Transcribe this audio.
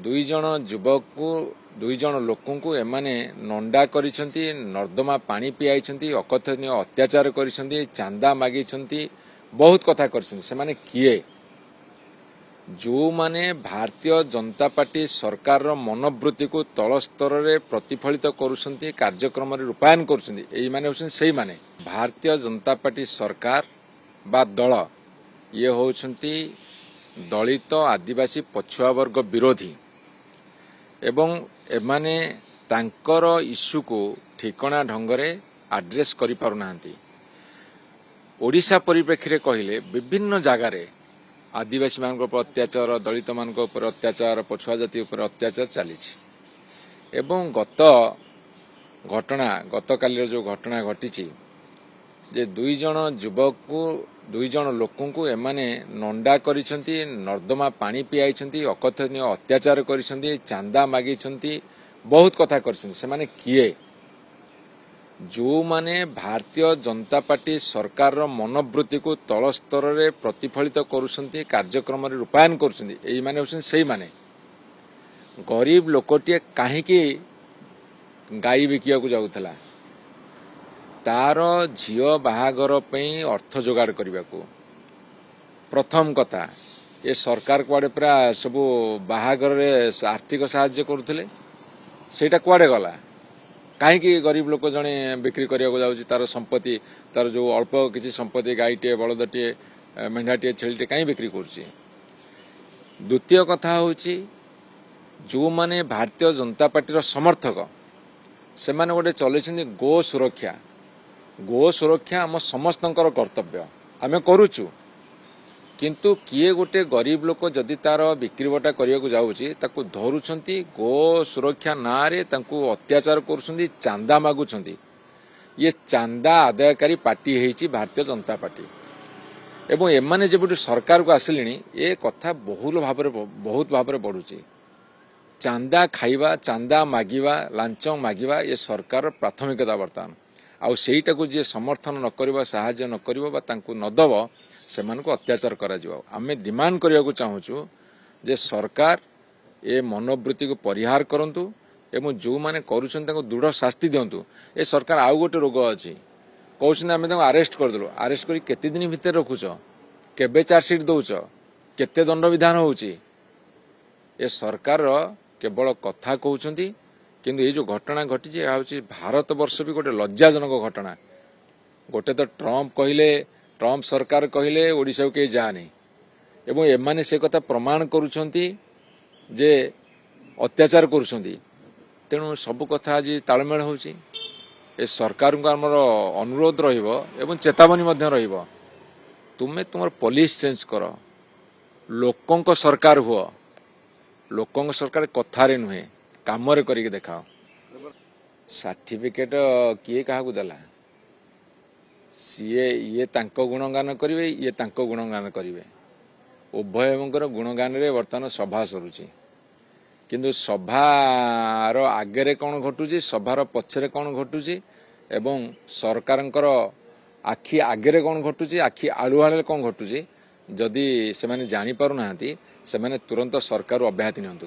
दुई जन युवक को दुई जन लोक एमाने नंडा करिसेंती नर्दमा पानी पियाइछंती अकथनीय अत्याचार करिसेंती चांदा मागिछंती बहुत कथा करिसेंती से माने किए जो माने भारतीय जनता पार्टी सरकार रो मनोवृत्ति को तल स्तर रे प्रतिफलित करुछंती कार्यक्रम रे रूपायन करुछंती एई माने होछन सेई माने भारतीय जनता पार्टी सरकार बा दल ये होछंती दलित आदिवासी पछुआ वर्ग विरोधी एवं एमाने तांकर इश्यू को ठिकणा ढंगरे आड्रेस करि पारुनांती। ओडिशा परिप्रेक्षी कहले विभिन्न जगार आदिवासी मान अत्याचार दलित मान अत्याचार पछुआ जाति अत्याचार चली एवं गत काली जो घटना घटी जे दुई जन युवक को दुई जन लोक एमाने नंडा करिसेंती नर्दमा पानी पियाइछंती अकथनीय अत्याचार करिसेंती चांदा मागिछंती बहुत कथा करिसेंती से माने किए जो माने भारतीय जनता पार्टी सरकार रो मनोवृत्ति को तल स्तर रे प्रतिफलित करुछंती कार्यक्रम रे रूपायन करुछंती एई माने होछन सेई माने गरीब लोकटिए काहेकि गाई बिकिया को जाउथला तार झियो बाहागर पई अर्थ जोगाड़ करने को प्रथम कथा ये सरकार कुआडे पूरा सब बाहागर रे आर्थिक साहाय्य करुले सेटा कुआडे गला कहीं गरीब लोक जड़े बिक्री करने जाऊँगी तार संपत्ति तार जो अल्प किसी संपत्ति गाईटे बलदटे मेढ़ाटे छेलीटे कहीं बिक्री करुच्ची। द्वितीय कथा हूँ जो माने भारतीय जनता पार्टी समर्थक से माने गोटे चलते गो सुरक्षा आम समस्तंकर कर्तव्य आमे करूचु किंतु किए गोटे गरीब लोक जदि तार बिक्री बटा करने जाऊँगी ताकू धरुछंती गो सुरक्षा ना रे तांकू अत्याचार करुछंती चांदा मागुछंती ये चांदा आदायकारी पार्टी है भारतीय जनता पार्टी एवं एमाने जब सरकार को आसिले ये कथा बहुत भाव बढ़ुची चांदा खाइबा चांदा मागिबा लांच मागिबा ये सरकार प्राथमिकता बर्तमान आउ सेटा को जी समर्थन न करिबा साहाय्य न करिबा बा तांकू न दब से मानको अत्याचार करा जिवो आमे डिमांड करिया को चाहूछु जे सरकार ए मनोवृत्ति को परिहार करंतु एवं जो माने करूछन तांको दृढ़ शास्ति दियंतु। ए सरकार आउ गोटे रोग अछि कहउछन आमे तांको अरेस्ट कर देलो अरेस्ट करी केते दिन भीतर रखुछ केबे चार्जशीट दउछ केते दंड विधान होउची ए सरकार केवल कथा कहउछंती किंतु ये जो घटना घटी है भारत वर्ष भी गोटे लज्जाजनक घटना गोटे तो ट्रम्प सरकार कहले ओडिशा को कहीं जाने एवं एमाने से कथा प्रमाण करुछंती जे अत्याचार करुछंती तेणु सब कथा आज तालमेल होची ए सरकार को आमर अनुरोध रहिबो एवं चेतावनी मध्य रहिबो तुमे तुमर पुलिस चेंज कर लोकंक सरकार हुआ लोकंक सरकार कथारे नुहे काम करके देखाओ सर्टिफिकेट किए क्या देला सीए ये तांको गुणगान करेंगे ये तांको गुणगान करेंगे उभय गुणगान रे वर्तमान सभा सरुची किंतु सभार आगे कौन घटुची सभार पछरे कौन घटुची एवं सरकारंकर आखि आगे कौन घटुची आखि आलुआले कौन घटुची जदि से माने जानी पारु नाहांती से माने तुरंत सरकार अब्याहति नियंतु।